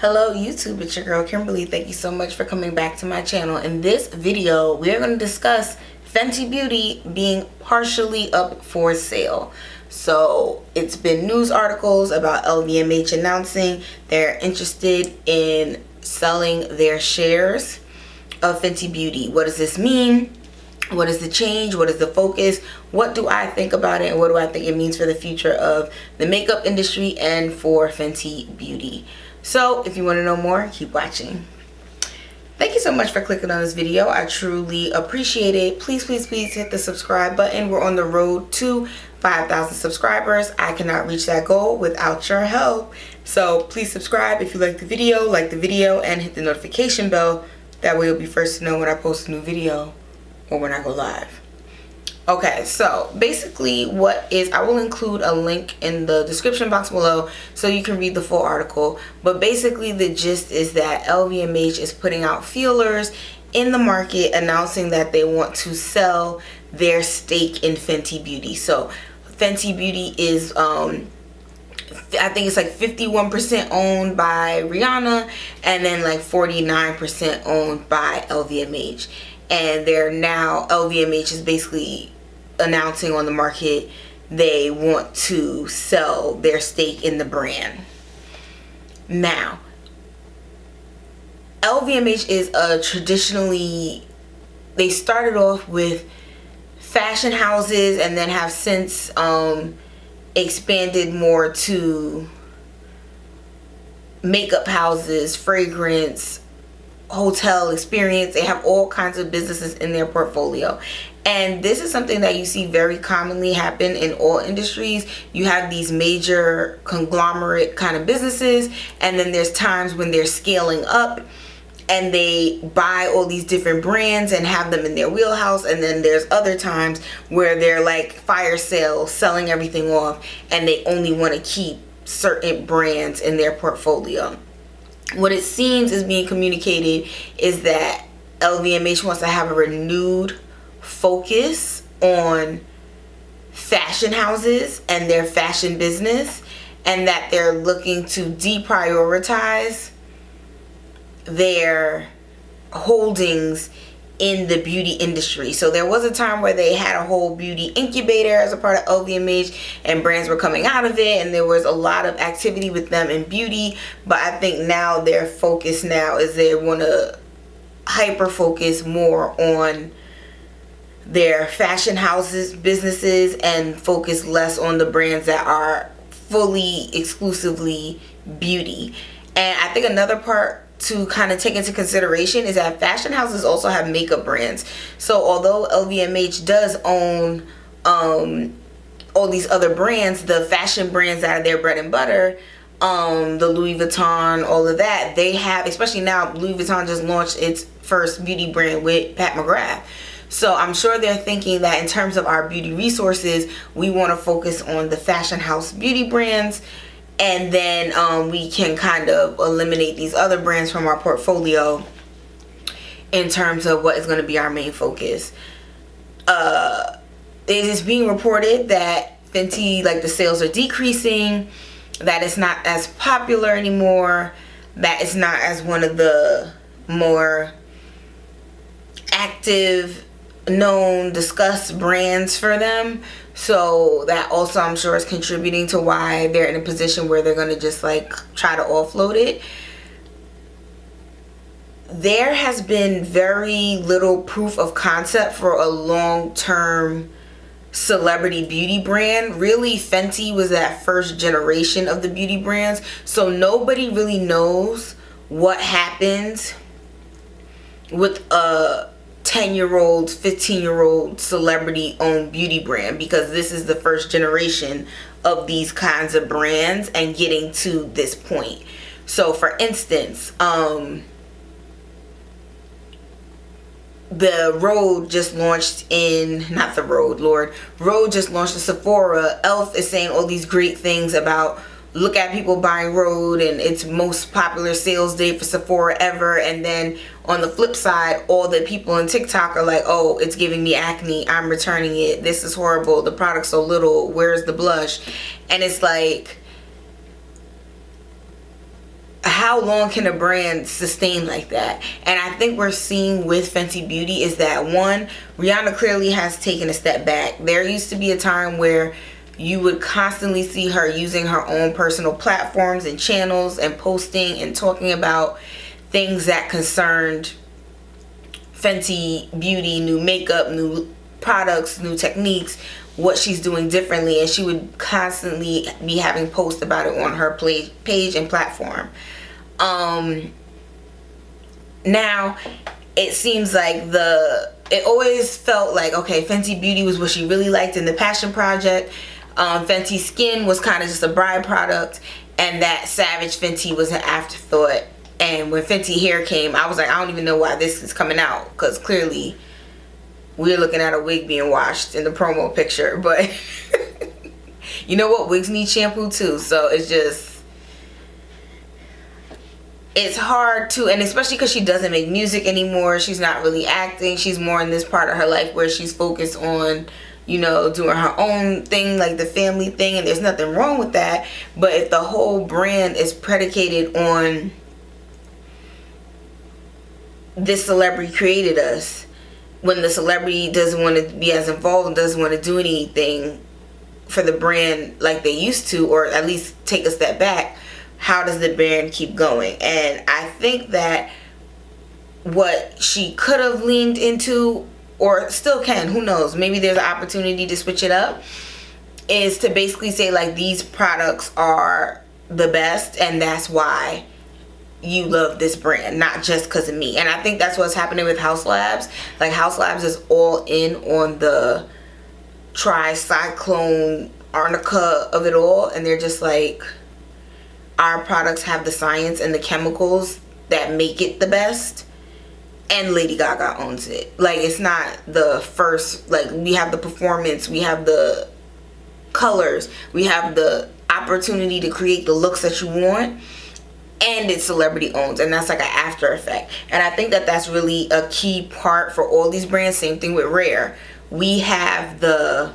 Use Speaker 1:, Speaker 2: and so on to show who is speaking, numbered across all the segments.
Speaker 1: Hello YouTube, it's your girl Kimberly. Thank you so much for coming back to my channel. In this video, we are going to discuss Fenty Beauty being partially up for sale. So it's been news articles about LVMH announcing they're interested in selling their shares of Fenty Beauty. What does this mean? What is the change? What is the focus? What do I think about it? And what do I think it means for the future of the makeup industry and for Fenty Beauty? So if you want to know more, keep watching. Thank you so much for clicking on this video. I truly appreciate it. Please hit the subscribe button. We're on the road to 5,000 subscribers. I cannot reach that goal without your help. So please subscribe if you like the video, and hit the notification bell. That way you'll be first to know when I post a new video or when I go live. Okay, so basically I will include a link in the description box below so you can read the full article. But basically the gist is that LVMH is putting out feelers in the market announcing that they want to sell their stake in Fenty Beauty. So Fenty Beauty is I think it's like 51% owned by Rihanna and then like 49% owned by LVMH. And they're now, LVMH is basically announcing on the market they want to sell their stake in the brand. Now, LVMH is they started off with fashion houses and then have since expanded more to makeup houses, fragrance, hotel experience. They have all kinds of businesses in their portfolio, and this is something that you see very commonly happen in all industries. You have these major conglomerate kind of businesses, and then there's times when they're scaling up and they buy all these different brands and have them in their wheelhouse, and then there's other times where they're like fire sales, selling everything off, and they only want to keep certain brands in their portfolio. What it seems is being communicated is that LVMH wants to have a renewed focus on fashion houses and their fashion business, and that they're looking to deprioritize their holdings in the beauty industry. So there was a time where they had a whole beauty incubator as a part of LVMH, and brands were coming out of it, and there was a lot of activity with them in beauty. But I think now their focus now is they want to hyper focus more on their fashion houses businesses and focus less on the brands that are fully exclusively beauty. And I think another part to kind of take into consideration is that fashion houses also have makeup brands. So although LVMH does own all these other brands, the fashion brands that are their bread and butter, the Louis Vuitton, all of that, they have, especially now, Louis Vuitton just launched its first beauty brand with Pat McGrath. So I'm sure they're thinking that in terms of our beauty resources, we want to focus on the fashion house beauty brands, and then we can kind of eliminate these other brands from our portfolio in terms of what is going to be our main focus. It is being reported that Fenty, like, the sales are decreasing, that it's not as popular anymore, that it's not as one of the more active, known, discussed brands for them. So that also, I'm sure, is contributing to why they're in a position where they're going to just like try to offload it. There has been very little proof of concept for a long-term celebrity beauty brand. Really, Fenty was that first generation of the beauty brands, so nobody really knows what happens with a 10-year-old, 15-year-old celebrity-owned beauty brand, because this is the first generation of these kinds of brands and getting to this point. So for instance, the Rhode just launched Rhode just launched in Sephora. Elf is saying all these great things about, look at people buying Rhode and its most popular sales day for Sephora ever. And then on the flip side, all the people on TikTok are like, oh, it's giving me acne, I'm returning it, this is horrible, the product's so little, where's the blush? And it's like, how how long can a brand sustain like that? And I think we're seeing with Fenty Beauty is that, one, Rihanna clearly has taken a step back. There used to be a time where you would constantly see her using her own personal platforms and channels and posting and talking about things that concerned Fenty Beauty, new makeup, new products, new techniques, what she's doing differently, and she would constantly be having posts about it on her page and platform. Now it seems like it always felt like, okay, Fenty Beauty was what she really liked in the passion project. Fenty Skin was kind of just a byproduct, and that Savage Fenty was an afterthought. And when Fenty Hair came, I was like, I don't even know why this is coming out, because clearly we're looking at a wig being washed in the promo picture. But you know what, wigs need shampoo too, so it's hard to, and especially because she doesn't make music anymore, she's not really acting, she's more in this part of her life where she's focused on, you know, doing her own thing, like the family thing, and there's nothing wrong with that. But if the whole brand is predicated on this celebrity created us, when the celebrity doesn't want to be as involved and doesn't want to do anything for the brand like they used to, or at least take a step back, how does the brand keep going? And I think that what she could have leaned into, or still can, who knows, maybe there's an opportunity to switch it up, is to basically say, like, these products are the best and that's why you love this brand, not just because of me. And I think that's what's happening with House Labs. Like, House Labs is all in on the tricyclone arnica of it all, and they're just like, our products have the science and the chemicals that make it the best, and Lady Gaga owns it. Like, it's not the first, like, we have the performance, we have the colors, we have the opportunity to create the looks that you want, and it's celebrity owned, and that's like an after effect. And I think that that's really a key part for all these brands. Same thing with Rare. We have the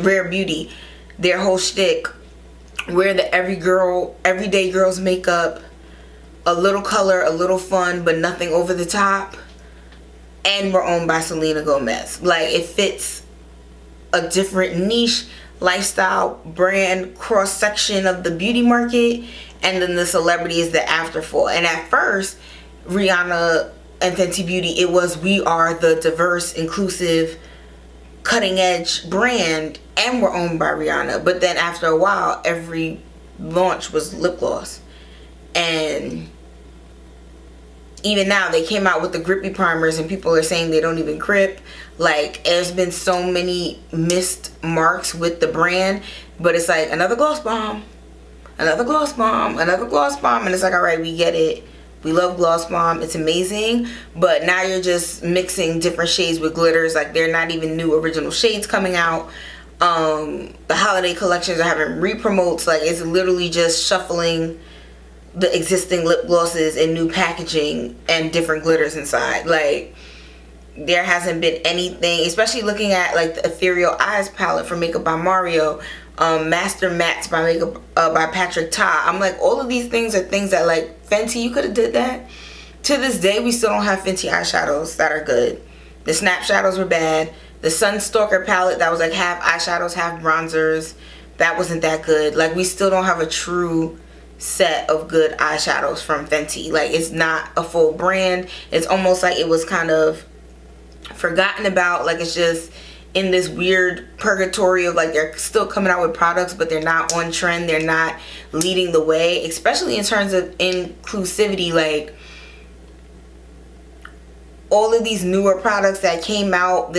Speaker 1: Rare Beauty, their whole shtick, wear the everyday girl's makeup, a little color, a little fun, but nothing over the top, and we're owned by Selena Gomez. Like, it fits a different niche lifestyle brand cross section of the beauty market, and then the celebrity is the afterthought. And at first, Rihanna and Fenty Beauty, it was, we are the diverse, inclusive, cutting edge brand, and we're owned by Rihanna. But then after a while, every launch was lip gloss. And even now, they came out with the grippy primers and people are saying they don't even grip. Like, there's been so many missed marks with the brand, but it's like another gloss bomb, another gloss bomb, another gloss bomb, and it's like, all right, we get it. We love Gloss Bomb, it's amazing, but now you're just mixing different shades with glitters. Like, they're not even new original shades coming out. The holiday collections are having re-promotes. Like, it's literally just shuffling the existing lip glosses in new packaging and different glitters inside. Like, there hasn't been anything, especially looking at like the Ethereal Eyes palette from Makeup by Mario, Master Mattes by Makeup by Patrick Ta. I'm like, all of these things are things that, like, Fenty, you could have did that. To this day, we still don't have Fenty eyeshadows that are good. The Snap Shadows were bad. The Sunstalker palette that was like half eyeshadows, half bronzers, that wasn't that good. Like, we still don't have a true set of good eyeshadows from Fenty. Like, it's not a full brand. It's almost like it was kind of forgotten about. Like, it's just in this weird purgatory of, like, they're still coming out with products, but they're not on trend, they're not leading the way, especially in terms of inclusivity. Like, all of these newer products that came out,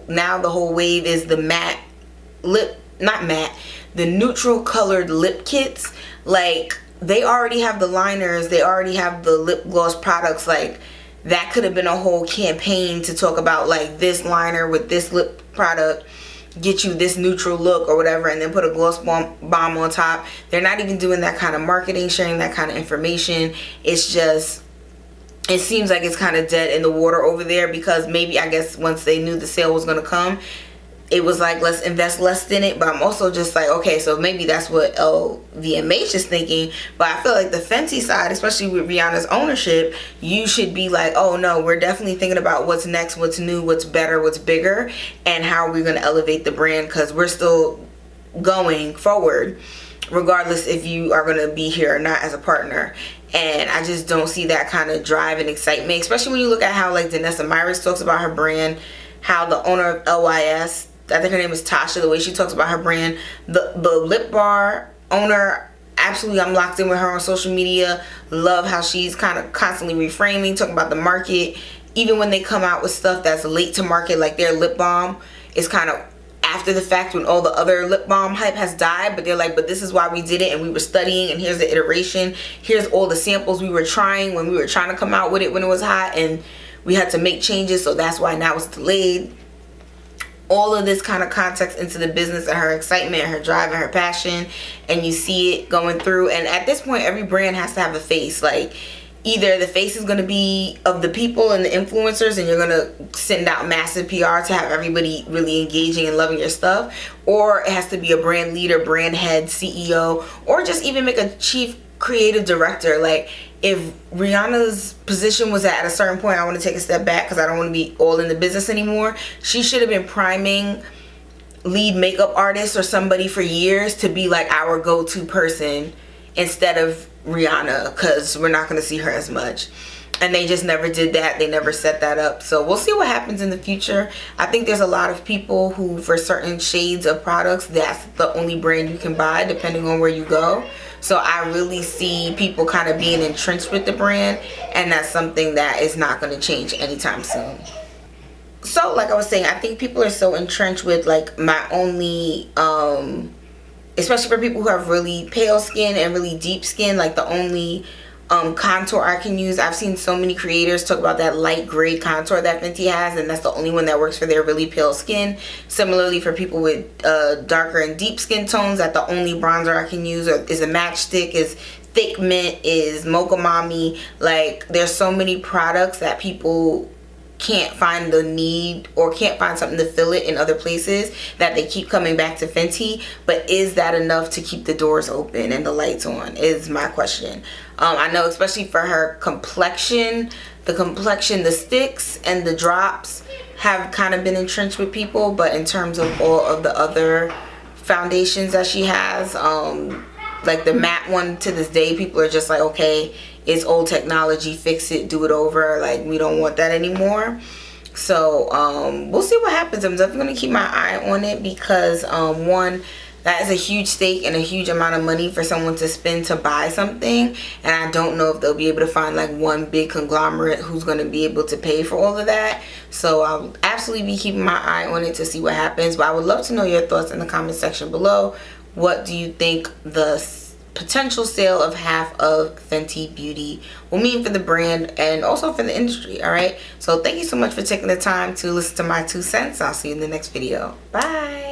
Speaker 1: now the whole wave is the matte lip, not matte, the neutral colored lip kits. Like, they already have the liners, they already have the lip gloss products. Like, that could have been a whole campaign to talk about, like, this liner with this lip product get you this neutral look or whatever, and then put a gloss bomb on top. They're not even doing that kind of marketing, sharing that kind of information. It's just, it seems like it's kind of dead in the water over there, because maybe, I guess, once they knew the sale was going to come, it was like, let's invest less in it. But I'm also just like, okay, so maybe that's what LVMH is thinking. But I feel like the Fenty side, especially with Rihanna's ownership, you should be like, oh no, we're definitely thinking about what's next, what's new, what's better, what's bigger, and how we're going to elevate the brand, because we're still going forward regardless if you are going to be here or not as a partner. And I just don't see that kind of drive and excitement, especially when you look at how like Danessa Myricks talks about her brand, how the owner of LYS, I think her name is Tasha, the way she talks about her brand, the lip bar owner, absolutely, I'm locked in with her on social media. Love how she's kind of constantly reframing, talking about the market. Even when they come out with stuff that's late to market, like their lip balm is kind of after the fact when all the other lip balm hype has died, but they're like, but this is why we did it, and we were studying, and here's the iteration, here's all the samples we were trying when we were trying to come out with it when it was hot, and we had to make changes, so that's why now it's delayed. All of this kind of context into the business and her excitement, her drive, and her passion, and you see it going through. And at this point, every brand has to have a face. Like, either the face is going to be of the people and the influencers, and you're going to send out massive PR to have everybody really engaging and loving your stuff, or it has to be a brand leader, brand head, CEO, or just even make a chief creative director. Like, if Rihanna's position was at a certain point, I want to take a step back because I don't want to be all in the business anymore. She should have been priming lead makeup artists or somebody for years to be like our go-to person instead of Rihanna, because we're not going to see her as much. And they just never did that. They never set that up. So we'll see what happens in the future. I think there's a lot of people who, for certain shades of products, that's the only brand you can buy depending on where you go. So I really see people kind of being entrenched with the brand, and that's something that is not going to change anytime soon. So like I was saying, I think people are so entrenched with like my only especially for people who have really pale skin and really deep skin, like the only contour I can use. I've seen so many creators talk about that light gray contour that Fenty has, and that's the only one that works for their really pale skin. Similarly, for people with darker and deep skin tones, that the only bronzer I can use is a matchstick, is Thick Mint, is Mocha Mami. Like, there's so many products that people can't find the need or can't find something to fill it in other places, that they keep coming back to Fenty. But is that enough to keep the doors open and the lights on, is my question. I know, especially for her complexion, the sticks and the drops have kind of been entrenched with people. But in terms of all of the other foundations that she has, like the matte one, to this day people are just like, okay, it's old technology, fix it, do it over. Like, we don't want that anymore. So we'll see what happens. I'm definitely going to keep my eye on it, because one, that is a huge stake and a huge amount of money for someone to spend to buy something, and I don't know if they'll be able to find like one big conglomerate who's going to be able to pay for all of that. So I'll absolutely be keeping my eye on it to see what happens. But I would love to know your thoughts in the comment section below. What do you think the potential sale of half of Fenty Beauty will mean for the brand and also for the industry? All right, so thank you so much for taking the time to listen to my 2 cents. I'll see you in the next video. Bye.